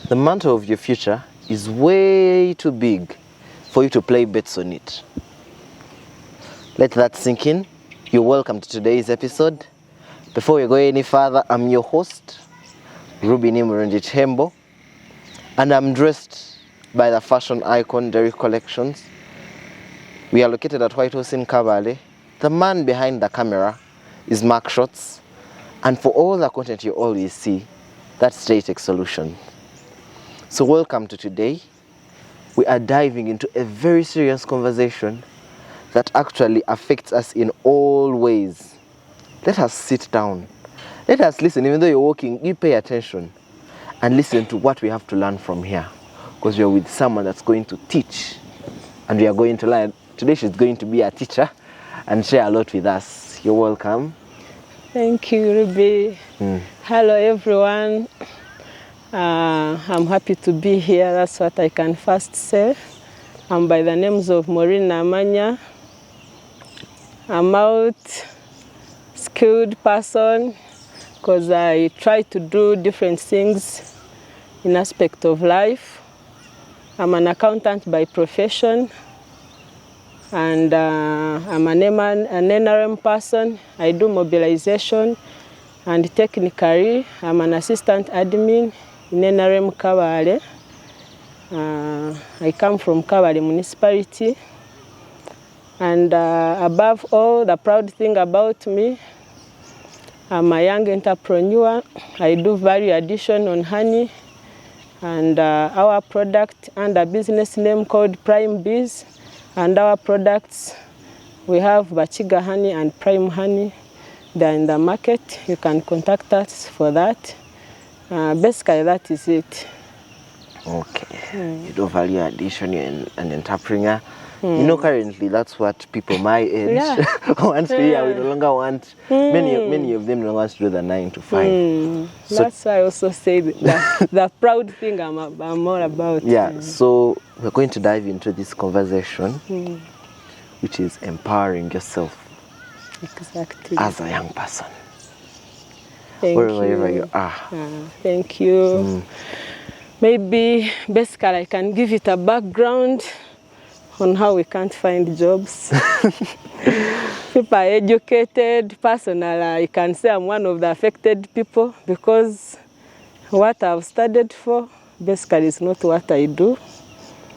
The mantle of your future is way too big for you to play bets on it. Let that sink in. You're welcome to today's episode. Before we go any further, I'm your host, Nimurungi Kihembo, and I'm dressed by the fashion icon Derrick Collections. We are located at White House in Kabale. The man behind the camera is Mark Shots, and for all the content you always see, that's JTech Solution. So welcome to today. We are diving into a very serious conversation that actually affects us in all ways. Let us sit down. Let us listen. Even though you're walking, you pay attention and listen to what we have to learn from here, because we're with someone that's going to teach, and we are going to learn. Today she's going to be a teacher and share a lot with us. You're welcome. Thank you, Ruby. Hello, everyone. I'm happy to be here. That's what I can first say. I'm by the names of Moreen Namanya. I'm out, skilled person, because I try to do different things in aspect of life. I'm an accountant by profession, and I'm an NRM person. I do mobilization, and technically I'm an assistant admin in NRM Kabale. I come from Kabale municipality, and above all, the proud thing about me, I'm a young entrepreneur. I do value addition on honey, and our product under business name called Prime Bees, and our products, we have Bachiga honey and Prime honey. They're in the market. You can contact us for that. Basically, that is it. Okay. You do value addition, you're an entrepreneur. You know, currently that's what people my age want to hear. We no longer want, many of them don't want to do the 9 to 5. So that's why I also say that the proud thing I'm all about. Yeah, so we're going to dive into this conversation, which is empowering yourself. Exactly. As a young person. Wherever you are. Thank you. Maybe basically I can give it a background on how we can't find jobs. People are educated. Personally, I can say I'm one of the affected people, because what I've studied for basically is not what I do.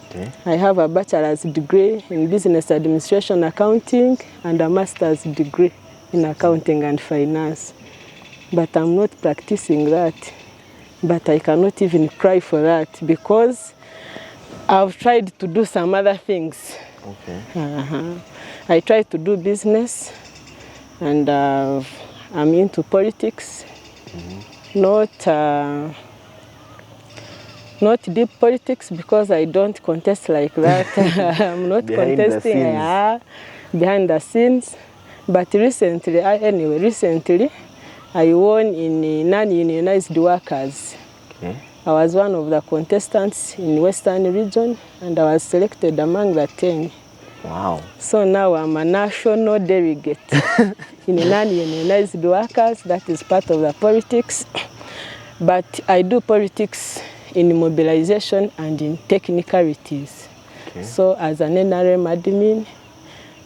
Okay. I have a bachelor's degree in business administration accounting and a master's degree in accounting and finance. But I'm not practicing that. But I cannot even cry for that, because I've tried to do some other things. Okay. I tried to do business, and I'm into politics. Not deep politics, because I don't contest like that. I'm not contesting behind the scenes. But recently, I won in non-unionized workers. Okay. I was one of the contestants in Western region, and I was selected among the 10. Wow. So now I'm a national delegate in non-unionized workers. That is part of the politics. But I do politics in mobilization and in technicalities. Okay. So as an NRM admin,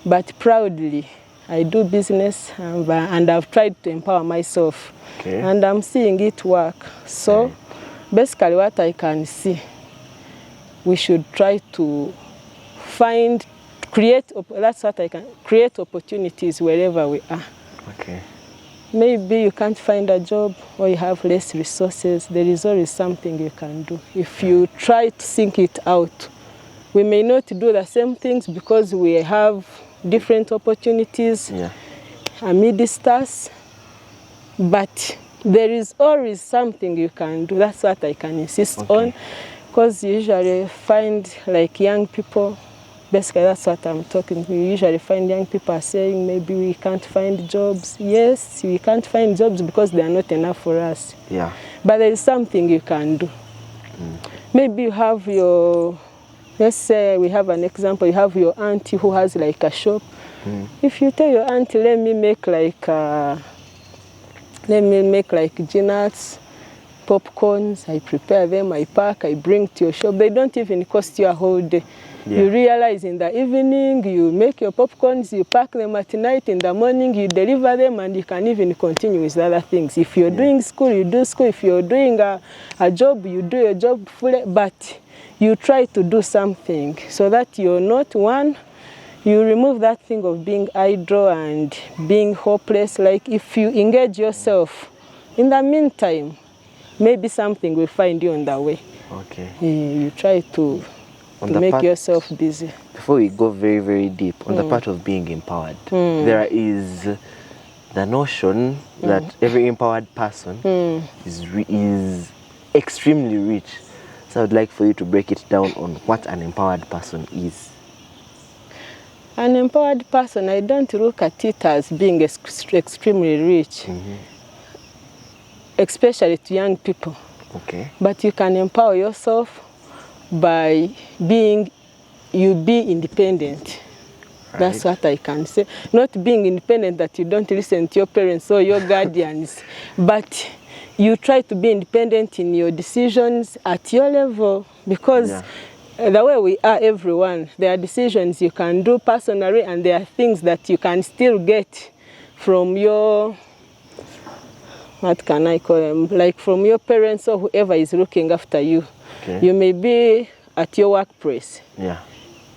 but proudly, I do business, and I've tried to empower myself. Okay. And I'm seeing it work. So basically what I can see, we should try to create opportunities wherever we are. Okay. Maybe you can't find a job, or you have less resources. There is always something you can do. If you try to think it out, we may not do the same things because we have different opportunities amidst us, but there is always something you can do. That's what I can insist on, because you usually find, like, young people, basically that's what I'm talking. We usually find young people are saying maybe we can't find jobs. Yes, we can't find jobs because they are not enough for us. Yeah. But there is something you can do. Maybe you have your, let's say we have an example, you have your auntie who has like a shop. If you tell your auntie, let me make like peanuts, popcorns, I prepare them, I pack, I bring to your shop. They don't even cost you a whole day. Yeah. You realize in the evening, you make your popcorns, you pack them at night, in the morning, you deliver them, and you can even continue with other things. If you're doing school, you do school. If you're doing a job, you do your job fully. But you try to do something so that you're not one. You remove that thing of being idle and being hopeless. Like if you engage yourself, in the meantime, maybe something will find you on the way. Okay. You try to make yourself busy. Before we go very, very deep, on the part of being empowered, there is the notion that every empowered person is extremely rich. So I'd like for you to break it down on what an empowered person is. An empowered person, I don't look at it as being extremely rich, especially to young people. Okay. But you can empower yourself by being independent. Right. That's what I can say. Not being independent that you don't listen to your parents or your guardians, but you try to be independent in your decisions at your level, because the way we are, everyone, there are decisions you can do personally, and there are things that you can still get from your, what can I call them, like from your parents or whoever is looking after you. Okay. You may be at your workplace. Yeah.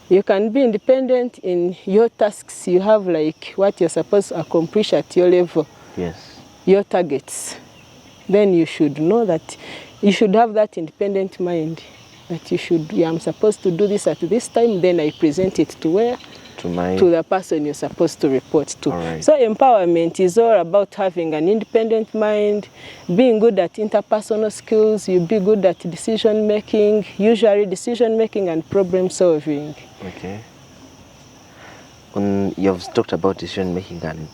You can be independent in your tasks. You have like what you're supposed to accomplish at your level. Yes. Your targets. Then you should know that you should have that independent mind. That I'm supposed to do this at this time, then I present it to where? To the person you're supposed to report to. Right. So empowerment is all about having an independent mind, being good at interpersonal skills, you be good at decision making, usually decision making and problem solving. Okay. You've talked about decision making and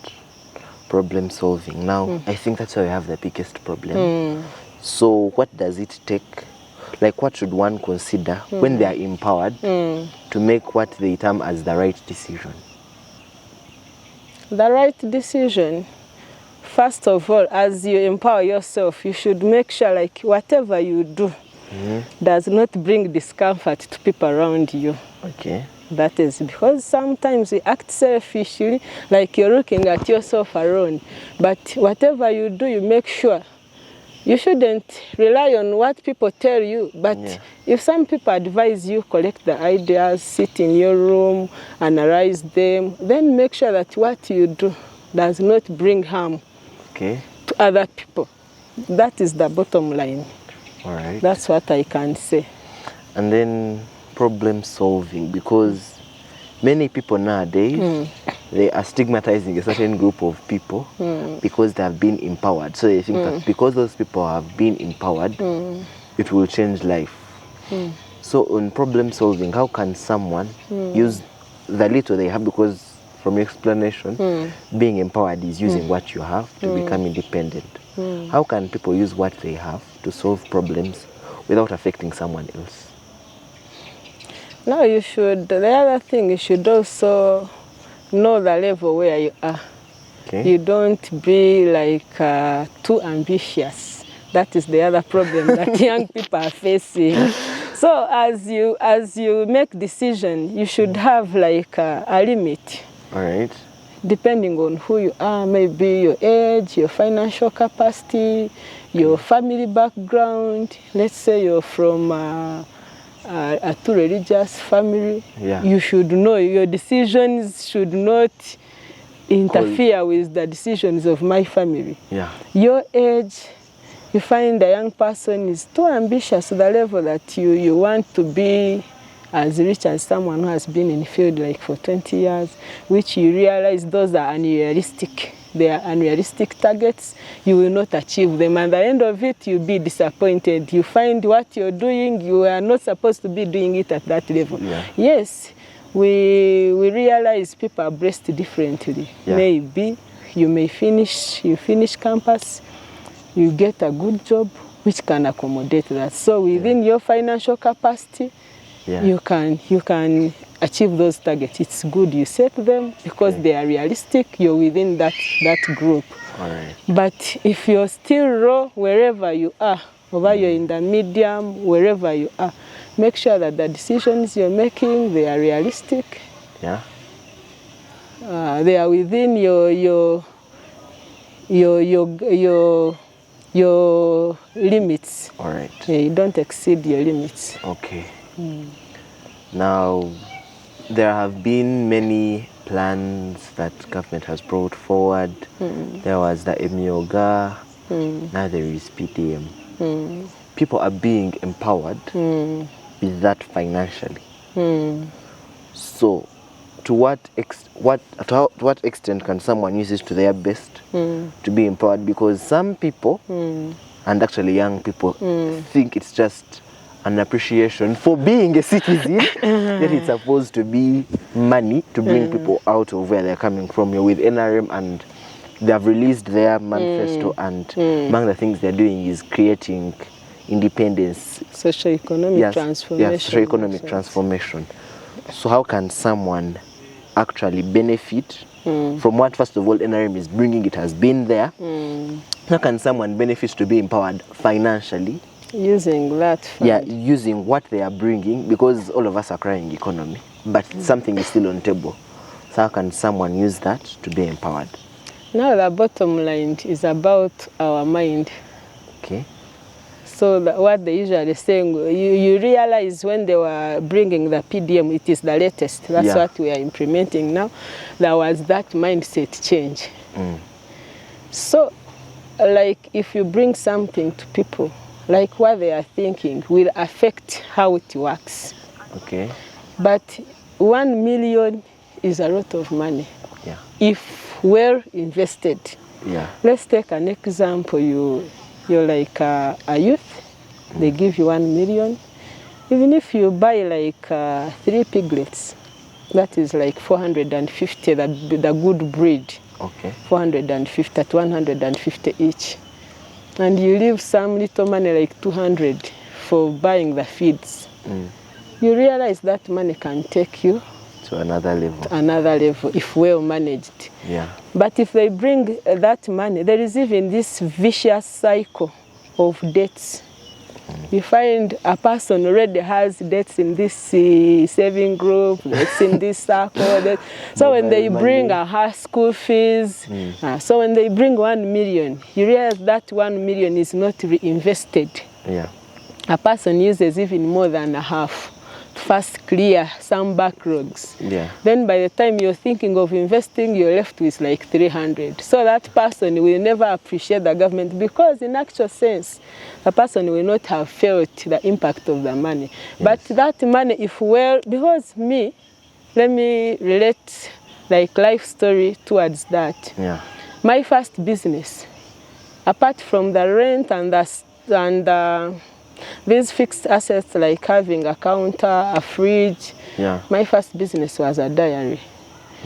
problem solving. Now, I think that's where we have the biggest problem. So what does it take? Like what should one consider when they are empowered to make what they term as the right decision? The right decision, first of all, as you empower yourself, you should make sure like whatever you do does not bring discomfort to people around you. Okay. That is because sometimes we act selfishly, like you're looking at yourself alone. But whatever you do, you make sure. You shouldn't rely on what people tell you, but if some people advise you, collect the ideas, sit in your room, analyze them, then make sure that what you do does not bring harm to other people. That is the bottom line. All right. That's what I can say. And then problem solving, because many people nowadays, they are stigmatizing a certain group of people because they have been empowered. So they think that because those people have been empowered, it will change life. So on problem solving, how can someone use the little they have? Because from your explanation, being empowered is using what you have to become independent. How can people use what they have to solve problems without affecting someone else? Now the other thing, you should also know the level where you are. Okay. You don't be like too ambitious. That is the other problem that young people are facing. So as you make decision, you should have like a limit. All right. Depending on who you are, maybe your age, your financial capacity, your family background. Let's say you're from a too religious family. You should know your decisions should not interfere with the decisions of my family. Your age, you find a young person is too ambitious to the level that you want to be as rich as someone who has been in the field like for 20 years, which you realize those are unrealistic. They are unrealistic targets. You will not achieve them. And at the end of it, you'll be disappointed. You find what you're doing, you are not supposed to be doing it at that level. Yes, we realize people are blessed differently. Maybe you finish campus, you get a good job, which can accommodate that. So within your financial capacity, you can achieve those targets. It's good you set them because they are realistic. You're within that group. All right. But if you're still raw wherever you are, or you're in the medium, wherever you are. Make sure that the decisions you're making, they are realistic. Yeah. They are within your limits. All right. Yeah, you don't exceed your limits. Okay. Now, there have been many plans that government has brought forward. There was the Emyoga, now there is PDM. People are being empowered with that financially. So, to what extent can someone use it to their best to be empowered? Because some people, and actually young people, think it's just an appreciation for being a citizen, that it's supposed to be money to bring people out of where they're coming from. You're with NRM and they have released their manifesto, and among the things they're doing is creating independence. Socio-economic transformation. Yes, socio-economic transformation. So how can someone actually benefit from what, first of all, NRM is bringing? It has been there. How can someone benefit to be empowered financially? Using that fund. Yeah, using what they are bringing, because all of us are crying economy, but something is still on table. So how can someone use that to be empowered? Now the bottom line is about our mind. Okay. So what they usually saying, you realize when they were bringing the PDM, it is the latest. That's what we are implementing now. There was that mindset change. So, like if you bring something to people, like what they are thinking will affect how it works. Okay. But 1 million is a lot of money. Yeah. If well invested. Yeah. Let's take an example. You're like a youth, they give you 1 million. Even if you buy like 3 piglets, that is like 450, the good breed. Okay. 450 at 150 each. And you leave some little money like 200 for buying the feeds. You realize that money can take you to another level. Another level, if well managed. Yeah. But if they bring that money, there is even this vicious cycle of debts. You find a person already has debts in this saving group, debts in this circle. So when they bring her school fees, so when they bring 1 million, you realize that 1 million is not reinvested. Yeah. A person uses even more than a half to first clear some backlogs. Yeah. Then by the time you're thinking of investing, you're left with like 300. So that person will never appreciate the government, because in actual sense, the person will not have felt the impact of the money. Yes. But that money, if well, because let me relate like life story towards that. Yeah. My first business, apart from the rent and these fixed assets like having a counter, a fridge. Yeah. My first business was a diary.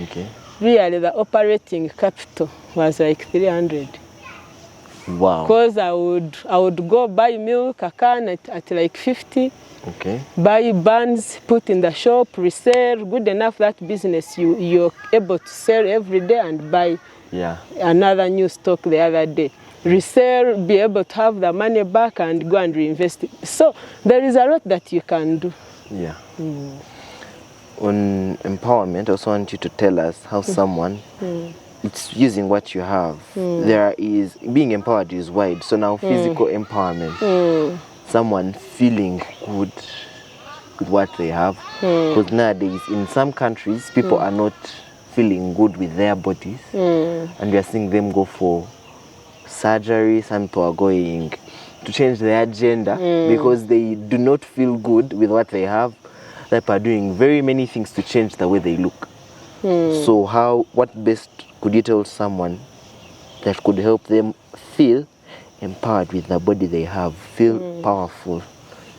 Okay. Really, the operating capital was like 300. Wow. Because I would go buy milk, a can at like 50. Okay. Buy buns, put in the shop, resell. Good enough that business you're able to sell every day and buy another new stock the other day. Resell, be able to have the money back and go and reinvest it. So there is a lot that you can do. Yeah. On empowerment, I also want you to tell us how someone, it's using what you have. There is, being empowered is wide. So now physical empowerment, someone feeling good with what they have. Because nowadays, in some countries, people are not feeling good with their bodies. And we are seeing them go for surgery. Some people are going to change their gender because they do not feel good with what they have. They are doing very many things to change the way they look. So what best could you tell someone that could help them feel empowered with the body they have, feel powerful?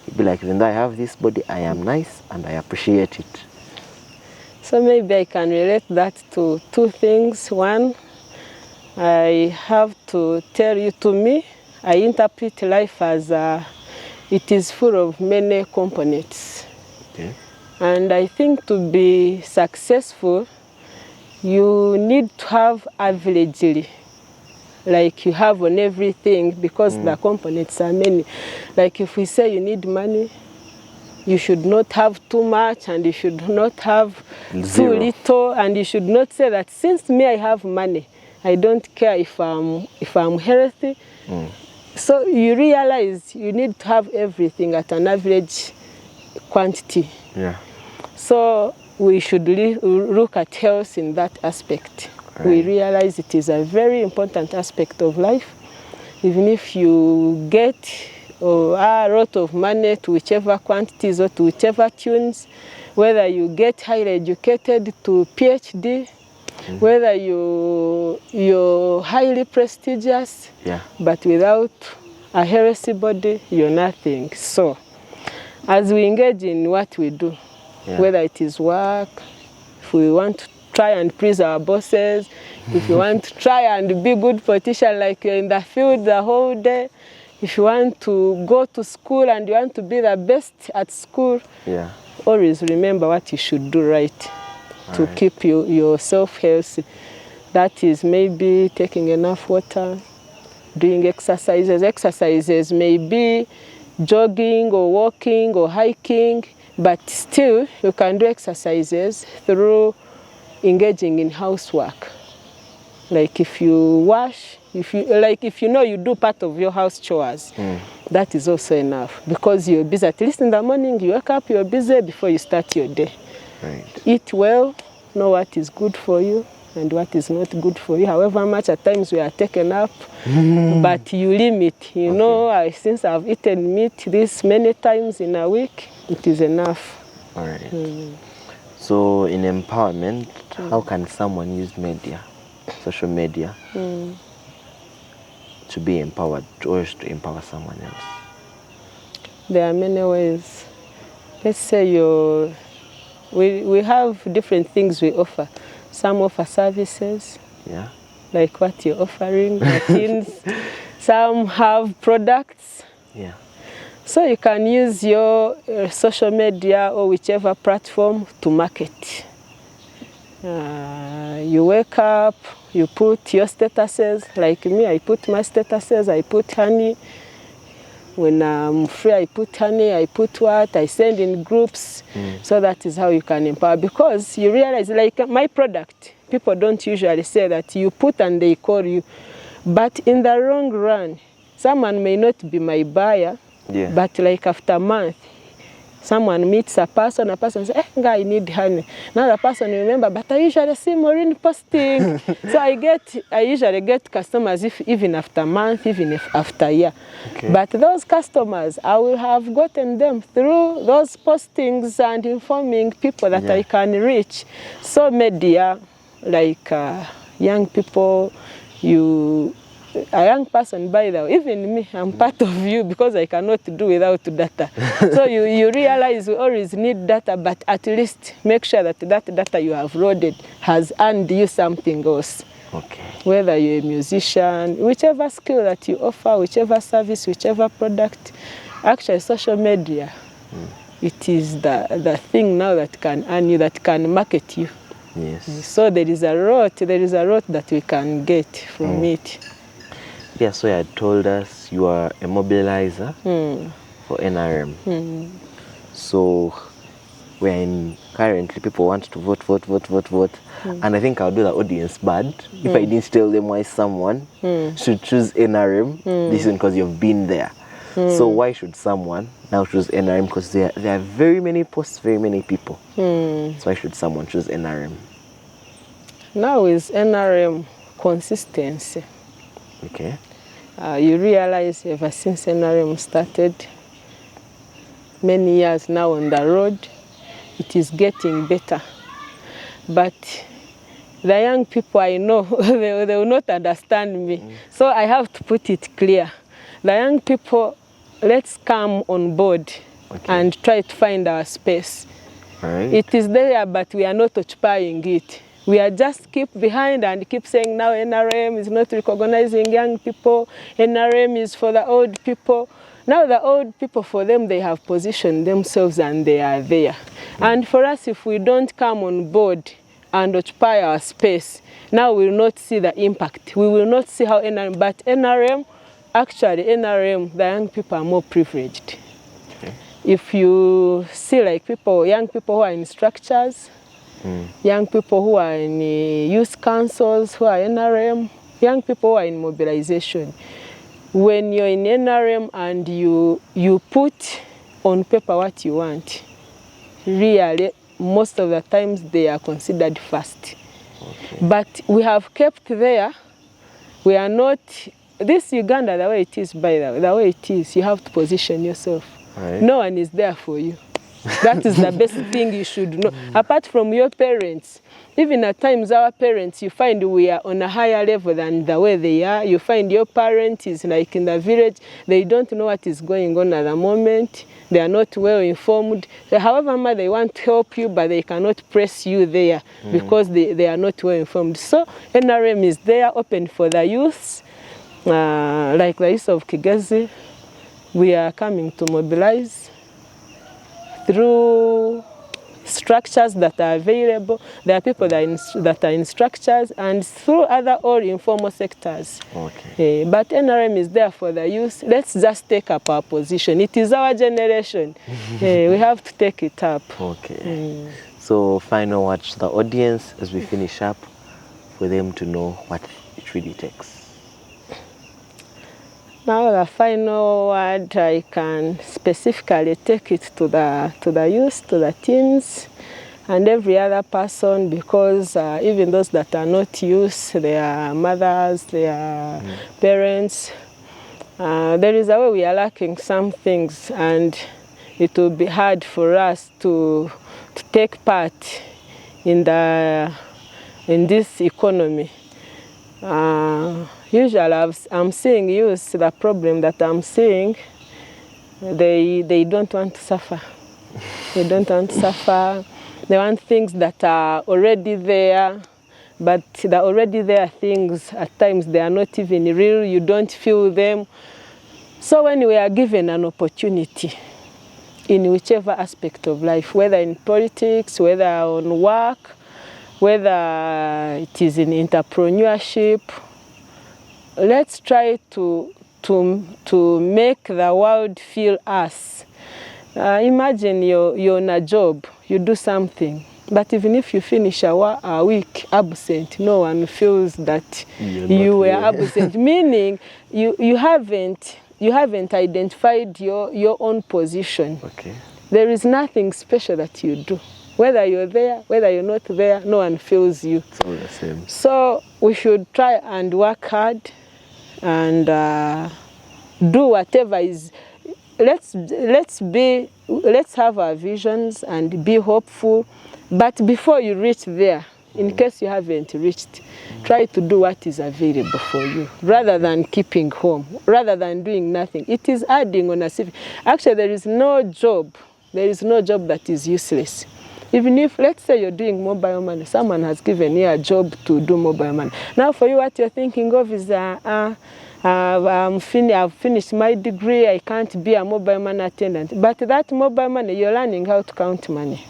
You'd be like, when I have this body, I am nice and I appreciate it. So maybe I can relate that to 2 things. One, I have to tell you, to me, I interpret life as it is full of many components. Okay. And I think to be successful, you need to have averagely like you have on everything, because the components are many. Like if we say you need money, you should not have too much, and you should not have too little, and you should not say that since me I have money, I don't care if I'm healthy. So you realize you need to have everything at an average quantity. Yeah. So we should look at health in that aspect. Right. We realize it is a very important aspect of life. Even if you get a lot of money to whichever quantities or to whichever tunes, whether you get highly educated to PhD, whether you're highly prestigious, but without a healthy body, you're nothing. So as we engage in what we do, whether it is work, if we want to try and please our bosses, if you want to try and be good politician, like you're in the field the whole day, if you want to go to school and you want to be the best at school, always remember what you should do right to keep yourself healthy. That is maybe taking enough water, doing exercises. Exercises may be jogging or walking or hiking, but still you can do exercises through engaging in housework. Like if you wash, if you know you do part of your house chores, that is also enough, because you're busy. At least in the morning you wake up, you're busy before you start your day. Right. Eat well, know what is good for you and what is not good for you. However much at times we are taken up, but you limit. You know, since I've eaten meat this many times in a week, it is enough. All right. So in empowerment, how can someone use media, social media, to be empowered or to empower someone else? There are many ways. Let's say we have different things we offer. Some offer services, like what you're offering, machines. Some have products. So you can use your social media or whichever platform to market. You wake up, you put your statuses. Like me, I put my statuses, I put honey. When I'm free, I put honey, I put what, I send in groups. So that is how you can empower. Because you realize, like my product, people don't usually say that you put and they call you. But in the long run, someone may not be my buyer, but like after a month, someone meets a person says, hey, guy, I need honey. Now the person remember, but I usually see Moreen posting. So I usually get customers even after a month, even after a year. But those customers, I will have gotten them through those postings and informing people that I can reach. So media, like young people, a young person, by the way, even me, I'm part of you because I cannot do without data. So you realize we always need data, but at least make sure that that data you have loaded has earned you something else. Whether you're a musician, whichever skill that you offer, whichever service, whichever product, actually social media, it is the thing now that can earn you, that can market you. So there is a lot that we can get from it. So you had told us you are a mobilizer for NRM. So currently people want to vote. And I think I'll do the audience bad if I didn't tell them why someone should choose NRM. This is because you've been there. So why should someone now choose NRM? Because there are very many posts, very many people. So why should someone choose NRM? Now is NRM consistency. You realize ever since NRM started, many years now on the road, it is getting better. But the young people I know, they will not understand me. So I have to put it clear. The young people, let's come on board and try to find our space. It is there, but we are not occupying it. We are just keep behind and keep saying now NRM is not recognizing young people. NRM is for the old people. Now the old people, for them, they have positioned themselves and they are there. And for us, if we don't come on board and occupy our space, now we will not see the impact. We will not see how NRM, but NRM, actually NRM, the young people are more privileged. Okay. If you see like young people who are in structures, young people who are in youth councils, who are NRM, young people who are in mobilization, when you're in NRM and you put on paper what you want, really, most of the times they are considered first. Okay. But we have kept there, we are not, this Uganda, the way it is, by the way it is, you have to position yourself. Right. No one is there for you. That is the best thing you should know. Apart from your parents, even at times our parents, you find we are on a higher level than the way they are. You find your parent is like in the village, they don't know what is going on at the moment. They are not well informed. However much they want to help you, but they cannot press you there because they are not well informed. So NRM is there, open for the youths, like the youth of Kigezi. We are coming to mobilize through structures that are available. There are people that are in structures, and through other all informal sectors. Okay. But NRM is there for the youth. Let's just take up our position. It is our generation. We have to take it up. Okay. So final word to the audience as we finish up, for them to know what it really takes. Now the final word, I can specifically take it to the youth, to the teens, and every other person, because even those that are not youth, they are mothers, they are parents. There is a way we are lacking some things, and it will be hard for us to take part in this economy. Usually I'm seeing youth, the problem that I'm seeing, they don't want to suffer. They don't want to suffer. They want things that are already there, but the already there things, at times they are not even real, you don't feel them. So when we are given an opportunity in whichever aspect of life, whether in politics, whether on work, whether it is in entrepreneurship, let's try to make the world feel us. Imagine you're on a job, you do something, but even if you finish a week absent, no one feels that you were absent. Meaning you haven't identified your own position. Okay. There is nothing special that you do. Whether you're there, whether you're not there, no one feels you. It's all the same. So we should try and work hard and do whatever is. Let's have our visions and be hopeful. But before you reach there, in case you haven't reached, try to do what is available for you, rather than keeping home, rather than doing nothing. It is adding on a CV. Actually, there is no job that is useless. Even if, let's say you're doing mobile money, someone has given you a job to do mobile money. Now for you, what you're thinking of is, I've finished my degree, I can't be a mobile money attendant. But that mobile money, you're learning how to count money.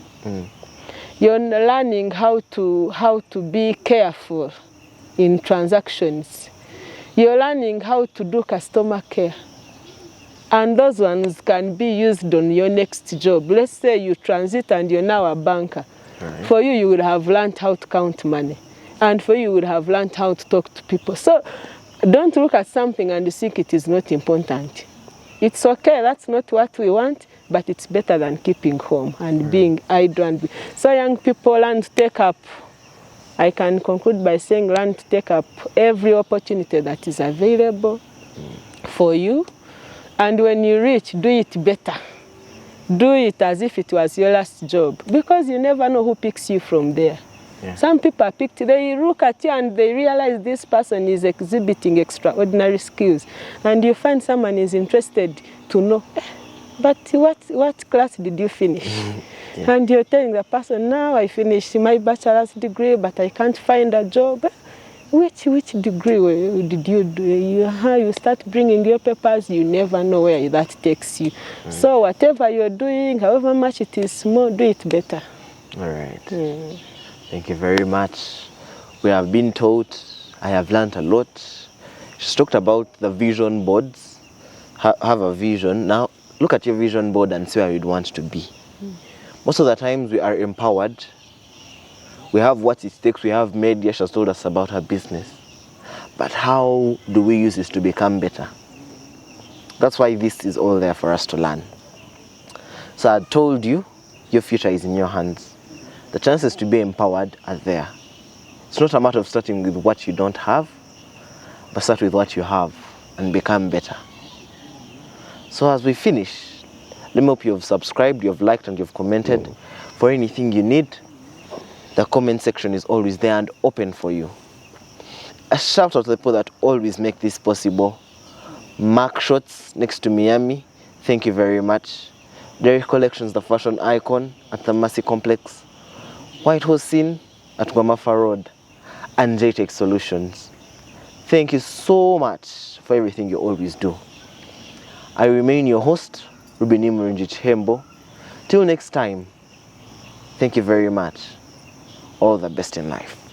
You're learning how to be careful in transactions. You're learning how to do customer care. And those ones can be used on your next job. Let's say you transit and you're now a banker. Right. For you, you would have learned how to count money. And for you would have learned how to talk to people. So don't look at something and you think it is not important. It's okay, that's not what we want, but it's better than keeping home and being idle. So young people learn to take up, I can conclude by saying learn to take up every opportunity that is available for you. And when you reach, do it better. Do it as if it was your last job, because you never know who picks you from there. Yeah. Some people are picked, they look at you and they realize this person is exhibiting extraordinary skills. And you find someone is interested to know, but what class did you finish? Yeah. And you're telling the person, now I finished my bachelor's degree, but I can't find a job. Which degree did you do? You start bringing your papers, you never know where that takes you. So whatever you're doing, however much it is small, do it better. All right. Thank you very much. We have been taught. I have learned a lot. She's talked about the vision boards. Have a vision. Now, look at your vision board and see where you'd want to be. Most of the times we are empowered. We have what it takes. We have media. She has told us about her business. But how do we use this to become better? That's why this is all there for us to learn. So I told you, your future is in your hands. The chances to be empowered are there. It's not a matter of starting with what you don't have, but start with what you have and become better. So as we finish, let me hope you've subscribed, you've liked, and you've commented. For anything you need, the comment section is always there and open for you. A shout out to the people that always make this possible. Mark Shots next to Miami, thank you very much. Derrick Collections, the fashion icon at the Mercy Complex. White Horse Scene at Gwamafa Road. And JTech Solutions. Thank you so much for everything you always do. I remain your host, Nimurungi Kihembo. Till next time, thank you very much. All the best in life.